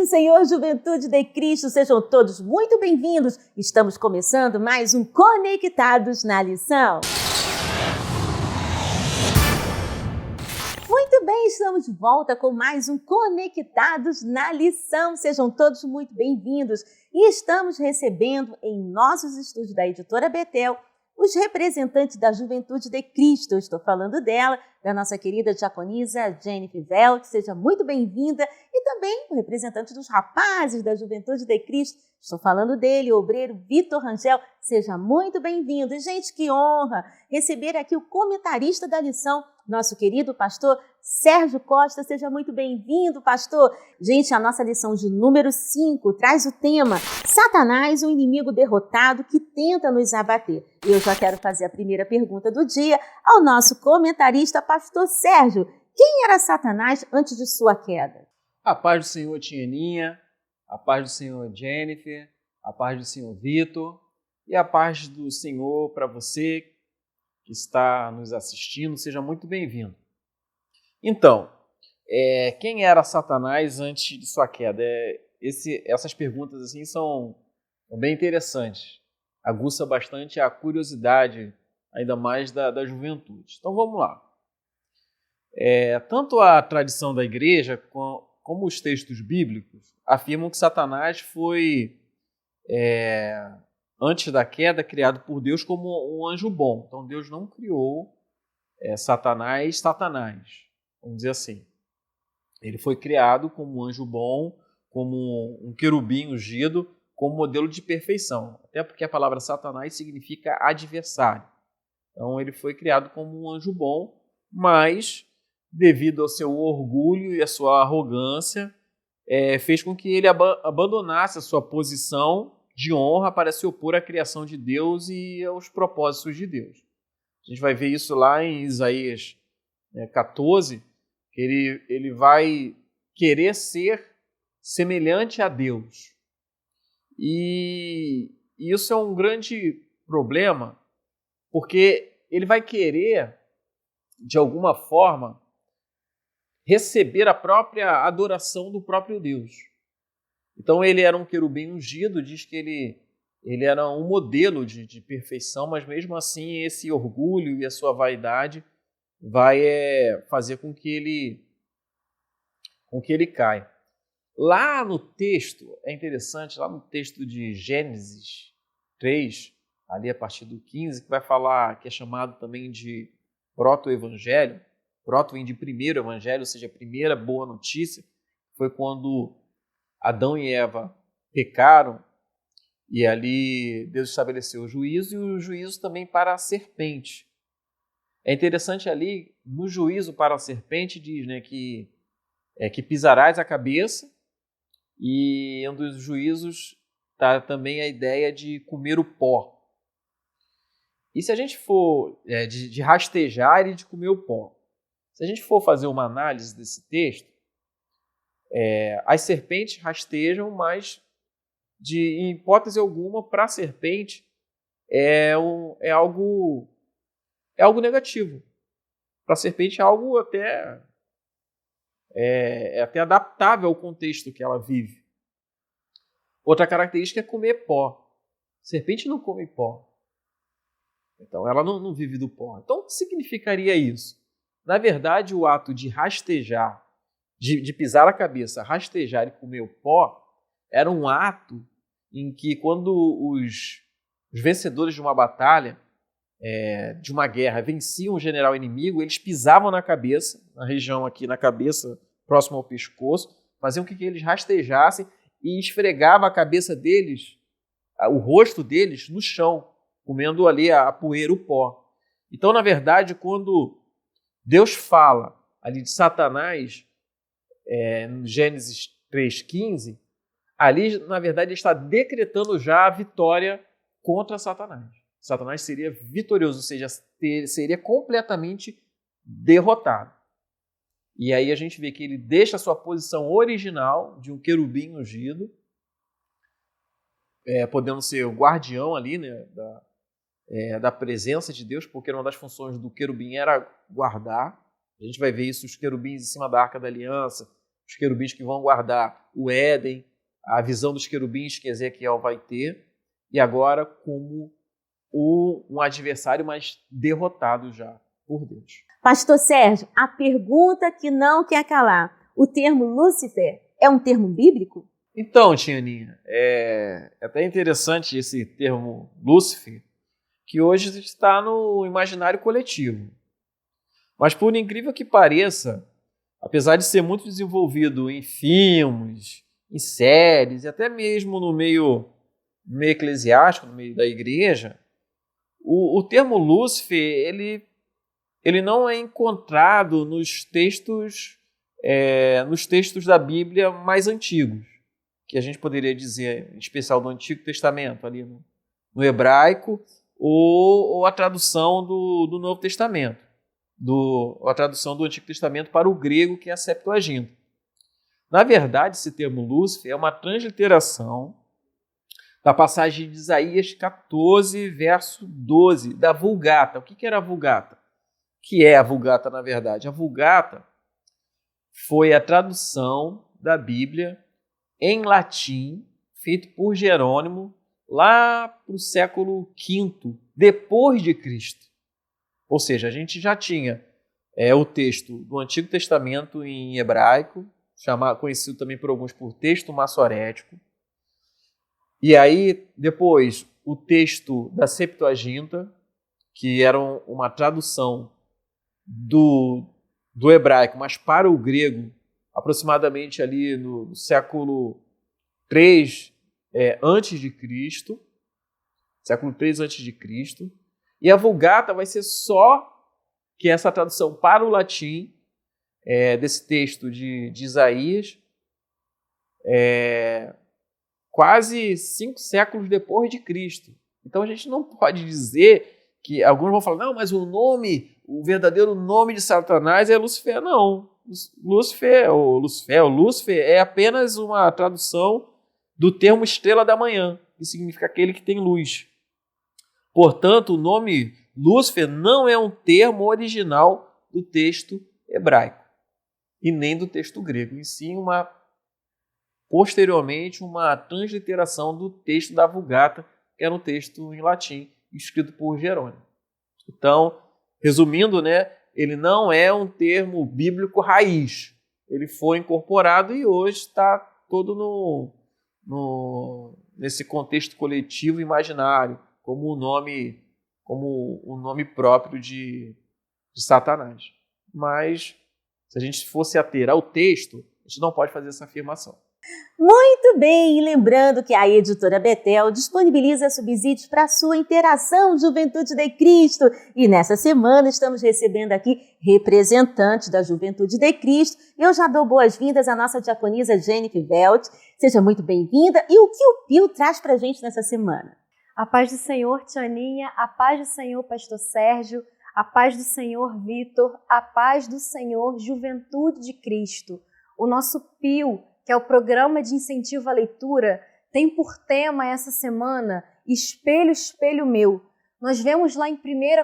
Senhor, juventude de Cristo, sejam todos muito bem-vindos. Estamos começando mais um Conectados na Lição. Muito bem, estamos de volta com mais um Conectados na Lição. Sejam todos muito bem-vindos. E estamos recebendo em nossos estúdios da Editora Betel os representantes da Juventude de Cristo. Eu estou falando dela, da nossa querida diaconisa Jennifer Velt, seja muito bem-vinda. E também o representante dos rapazes da Juventude de Cristo. Estou falando dele, o obreiro Vitor Rangel, seja muito bem-vindo. E, gente, que honra receber aqui o comentarista da lição, nosso querido pastor Sérgio Costa. Seja muito bem-vindo, pastor. Gente, a nossa lição de número 5 traz o tema Satanás, um inimigo derrotado que tenta nos abater. E eu já quero fazer a primeira pergunta do dia ao nosso comentarista, pastor Sérgio. Quem era Satanás antes de sua queda? A paz do Senhor, Tianinha, a paz do Senhor, Jennifer, a paz do Senhor, Vitor, e a paz do Senhor para você que está nos assistindo. Seja muito bem-vindo. Então, quem era Satanás antes de sua queda? Essas perguntas assim são bem interessantes. Aguça bastante a curiosidade, ainda mais da juventude. Então vamos lá. Tanto a tradição da igreja como os textos bíblicos afirmam que Satanás foi, antes da queda, criado por Deus como um anjo bom. Então Deus não criou Satanás, vamos dizer assim. Ele foi criado como um anjo bom, como um querubim ungido, como modelo de perfeição. Até porque a palavra Satanás significa adversário. Então ele foi criado como um anjo bom, mas devido ao seu orgulho e à sua arrogância, fez com que ele abandonasse a sua posição de honra para se opor à criação de Deus e aos propósitos de Deus. A gente vai ver isso lá em Isaías 14, que ele vai querer ser semelhante a Deus. E isso é um grande problema, porque ele vai querer, de alguma forma, receber a própria adoração do próprio Deus. Então ele era um querubim ungido, diz que ele era um modelo de perfeição, mas mesmo assim esse orgulho e a sua vaidade vai fazer com que ele caia. Lá no texto, é interessante, lá no texto de Gênesis 3, ali a partir do 15, que vai falar, que é chamado também de proto-evangelho, proto vem de primeiro evangelho, ou seja, a primeira boa notícia, foi quando Adão e Eva pecaram e ali Deus estabeleceu o juízo e o juízo também para a serpente. É interessante ali, no juízo para a serpente, diz que pisarás a cabeça, e um dos juízos está também a ideia de comer o pó. E se a gente for de rastejar e de comer o pó, se a gente for fazer uma análise desse texto, as serpentes rastejam, mas em hipótese alguma, para a serpente é algo negativo. Para a serpente é algo até adaptável ao contexto que ela vive. Outra característica é comer pó. A serpente não come pó. Então ela não vive do pó. Então o que significaria isso? Na verdade, o ato de rastejar, de pisar a cabeça, rastejar e comer o pó, era um ato em que quando os vencedores de uma batalha, de uma guerra, venciam o general inimigo, eles pisavam na cabeça, na região aqui na cabeça, próximo ao pescoço, faziam com que eles rastejassem e esfregava a cabeça deles, o rosto deles no chão, comendo ali a poeira, o pó. Então, na verdade, quando Deus fala ali de Satanás, no Gênesis 3,15, ali, na verdade, ele está decretando já a vitória contra Satanás. Satanás seria vitorioso, ou seja, seria completamente derrotado. E aí a gente vê que ele deixa a sua posição original de um querubim ungido, podendo ser o guardião ali, né, da presença de Deus, porque uma das funções do querubim era guardar. A gente vai ver isso, os querubins em cima da Arca da Aliança, os querubins que vão guardar o Éden, a visão dos querubins que Ezequiel vai ter, e agora como um adversário, mas derrotado já por Deus. Pastor Sérgio, a pergunta que não quer calar. O termo Lúcifer é um termo bíblico? Então, Tianinha, é até interessante esse termo Lúcifer, que hoje está no imaginário coletivo. Mas por incrível que pareça, apesar de ser muito desenvolvido em filmes, em séries, e até mesmo no meio eclesiástico, no meio da igreja, o termo Lúcifer, ele não é encontrado nos textos da Bíblia mais antigos, que a gente poderia dizer, em especial do Antigo Testamento, ali no hebraico, ou a tradução do Novo Testamento, a tradução do Antigo Testamento para o grego, que é a Septuaginta. Na verdade, esse termo Lúcifer é uma transliteração da passagem de Isaías 14, verso 12, da Vulgata. O que era a Vulgata? O que é a Vulgata, na verdade? A Vulgata foi a tradução da Bíblia em latim, feito por Jerônimo, lá para o século V, depois de Cristo. Ou seja, a gente já tinha o texto do Antigo Testamento em hebraico, conhecido também por alguns por texto massorético. E aí, depois, o texto da Septuaginta, que era uma tradução do hebraico, mas para o grego, aproximadamente ali no século III antes de Cristo, século III antes de Cristo. E a Vulgata vai ser só que essa tradução para o latim desse texto de Isaías, quase 5 séculos depois de Cristo. Então a gente não pode dizer que alguns vão falar, não, mas o verdadeiro nome de Satanás é Lúcifer. Não, Lúcifer é apenas uma tradução do termo estrela da manhã, que significa aquele que tem luz. Portanto, o nome Lúcifer não é um termo original do texto hebraico e nem do texto grego, e sim posteriormente uma transliteração do texto da Vulgata, que era um texto em latim, escrito por Jerônimo. Então, resumindo, ele não é um termo bíblico raiz. Ele foi incorporado e hoje está todo nesse contexto coletivo imaginário, como o nome próprio de Satanás. Mas, se a gente fosse ater ao texto, a gente não pode fazer essa afirmação. Muito bem, e lembrando que a Editora Betel disponibiliza subsídios para a sua interação Juventude de Cristo. E nessa semana estamos recebendo aqui representantes da Juventude de Cristo. Eu já dou boas-vindas à nossa diaconisa Jennifer Velt. Seja muito bem-vinda. E o que o Pio traz para a gente nessa semana? A paz do Senhor, Tianinha, a paz do Senhor, Pastor Sérgio, a paz do Senhor, Vitor, a paz do Senhor, Juventude de Cristo. O nosso Pio, que é o Programa de Incentivo à Leitura, tem por tema essa semana Espelho, Espelho Meu. Nós vemos lá em 1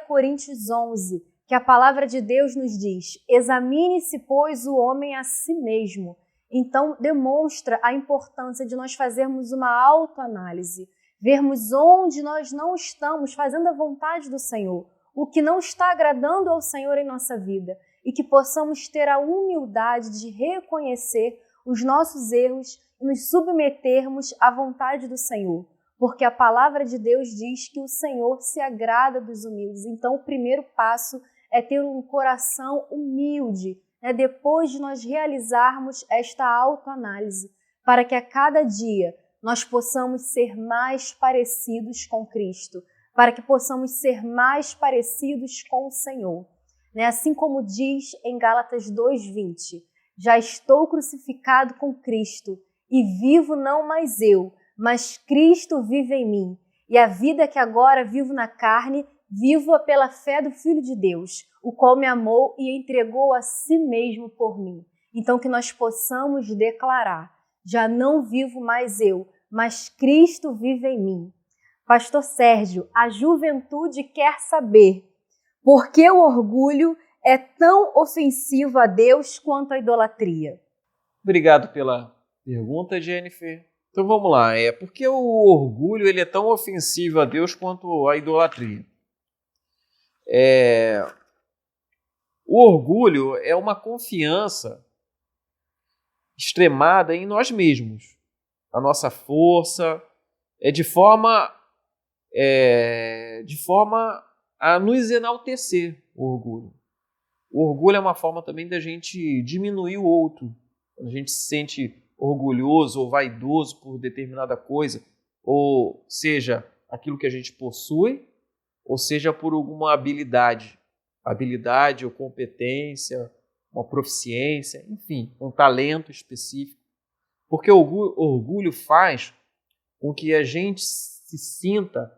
Coríntios 11 que a palavra de Deus nos diz: examine-se, pois, o homem a si mesmo. Então, demonstra a importância de nós fazermos uma autoanálise, vermos onde nós não estamos fazendo a vontade do Senhor, o que não está agradando ao Senhor em nossa vida, e que possamos ter a humildade de reconhecer os nossos erros e nos submetermos à vontade do Senhor, porque a palavra de Deus diz que o Senhor se agrada dos humildes. Então, o primeiro passo é ter um coração humilde, depois de nós realizarmos esta autoanálise, para que a cada dia nós possamos ser mais parecidos com Cristo, para que possamos ser mais parecidos com o Senhor. Assim como diz em Gálatas 2:20, já estou crucificado com Cristo e vivo não mais eu, mas Cristo vive em mim. E a vida que agora vivo na carne, vivo-a pela fé do Filho de Deus, o qual me amou e entregou a si mesmo por mim. Então que nós possamos declarar, já não vivo mais eu, mas Cristo vive em mim. Pastor Sérgio, a juventude quer saber por que o orgulho é tão ofensivo a Deus quanto a idolatria. Obrigado pela pergunta, Jennifer. Então vamos lá. Por que o orgulho ele é tão ofensivo a Deus quanto a idolatria? O orgulho é uma confiança extremada em nós mesmos, a nossa força, de forma a nos enaltecer, o orgulho. O orgulho é uma forma também da gente diminuir o outro. Quando a gente se sente orgulhoso ou vaidoso por determinada coisa, ou seja, aquilo que a gente possui, ou seja, por alguma habilidade ou competência, uma proficiência, enfim, um talento específico. Porque o orgulho faz com que a gente se sinta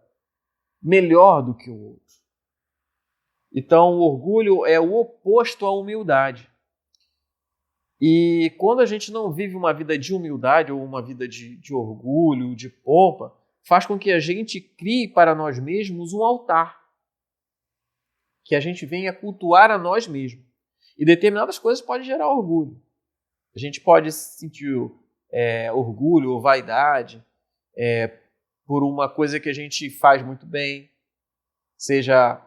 melhor do que o outro. Então, o orgulho é o oposto à humildade. E quando a gente não vive uma vida de humildade ou uma vida de orgulho, de pompa, faz com que a gente crie para nós mesmos um altar, que a gente venha cultuar a nós mesmos. E determinadas coisas podem gerar orgulho. A gente pode sentir orgulho ou vaidade por uma coisa que a gente faz muito bem, seja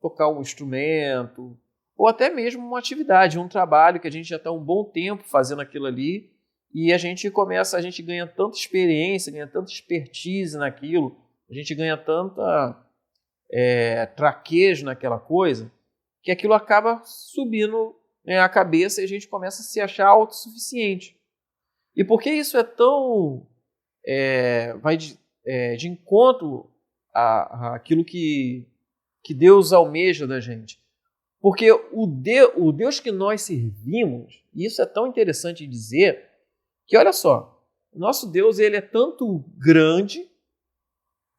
tocar um instrumento, ou até mesmo uma atividade, um trabalho que a gente já está um bom tempo fazendo aquilo ali, e a gente ganha tanta experiência, ganha tanta expertise naquilo, a gente ganha tanta traquejo naquela coisa, que aquilo acaba subindo a cabeça e a gente começa a se achar autossuficiente. E por que isso é tão... vai de encontro àquilo que Deus almeja da gente? Porque o Deus que nós servimos, e isso é tão interessante dizer, que olha só, o nosso Deus ele é tanto grande,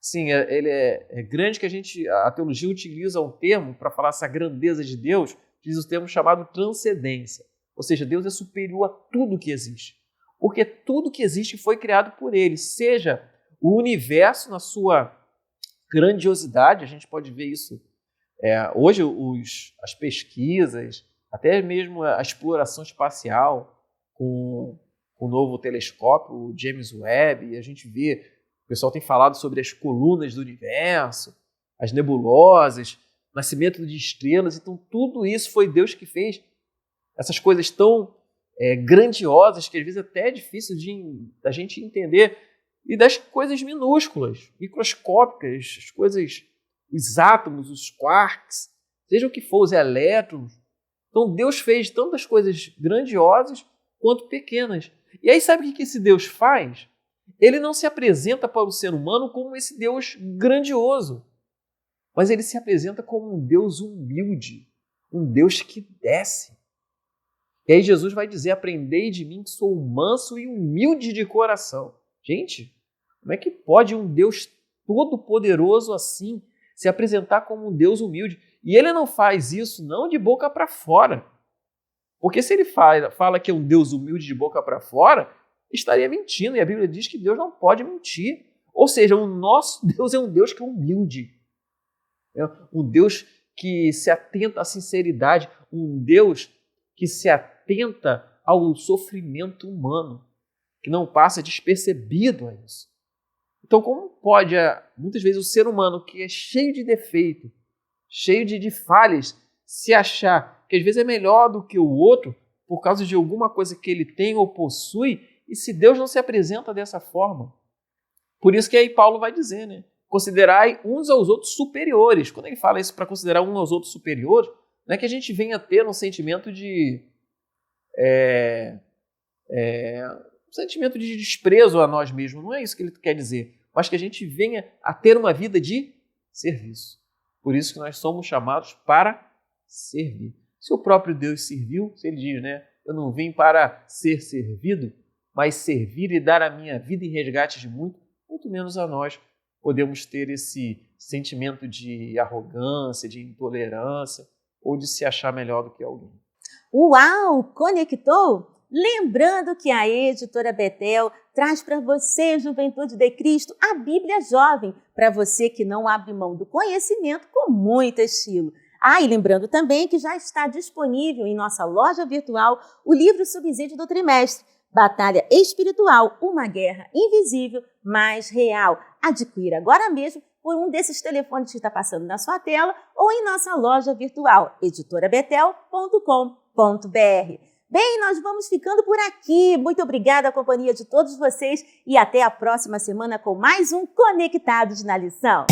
sim, ele é grande que a teologia utiliza um termo para falar essa grandeza de Deus, diz o termo chamado transcendência. Ou seja, Deus é superior a tudo que existe. Porque tudo que existe foi criado por Ele, seja o universo na sua grandiosidade, a gente pode ver isso hoje, as pesquisas, até mesmo a exploração espacial com o novo telescópio, o James Webb, e a gente vê, o pessoal tem falado sobre as colunas do universo, as nebulosas, nascimento de estrelas, então tudo isso foi Deus que fez. Essas coisas tão grandiosas que às vezes até é difícil da gente entender, e das coisas minúsculas, microscópicas, as coisas, os átomos, os quarks, seja o que for, os elétrons. Então Deus fez tantas coisas grandiosas quanto pequenas. E aí sabe o que esse Deus faz? Ele não se apresenta para o ser humano como esse Deus grandioso, mas ele se apresenta como um Deus humilde, um Deus que desce. E aí Jesus vai dizer, aprendei de mim que sou manso e humilde de coração. Gente, como é que pode um Deus todo-poderoso assim se apresentar como um Deus humilde? E ele não faz isso não de boca para fora. Porque se ele fala que é um Deus humilde de boca para fora, estaria mentindo. E a Bíblia diz que Deus não pode mentir. Ou seja, o nosso Deus é um Deus que é humilde. É um Deus que se atenta à sinceridade. Um Deus que se atenta ao sofrimento humano, que não passa despercebido a isso. Então, como pode, muitas vezes, o ser humano que é cheio de defeito, cheio de falhas, se achar que às vezes é melhor do que o outro por causa de alguma coisa que ele tem ou possui, e se Deus não se apresenta dessa forma? Por isso que aí Paulo vai dizer, né? Considerai uns aos outros superiores. Quando ele fala isso para considerar uns aos outros superiores, não é que a gente venha ter um sentimento de sentimento de desprezo a nós mesmos, não é isso que ele quer dizer, mas que a gente venha a ter uma vida de serviço. Por isso que nós somos chamados para servir. Se o próprio Deus serviu, se ele diz, né, eu não vim para ser servido, mas servir e dar a minha vida em resgate de muito menos a nós podemos ter esse sentimento de arrogância, de intolerância ou de se achar melhor do que alguém. Uau! Conectou? Lembrando que a Editora Betel traz para você, Juventude de Cristo, a Bíblia Jovem, para você que não abre mão do conhecimento com muito estilo. E lembrando também que já está disponível em nossa loja virtual o livro subsídio do trimestre, Batalha Espiritual, uma guerra invisível, mas real. Adquira agora mesmo por um desses telefones que está passando na sua tela ou em nossa loja virtual, editorabetel.com.br. Bem, nós vamos ficando por aqui. Muito obrigada à companhia de todos vocês e até a próxima semana com mais um Conectados na Lição.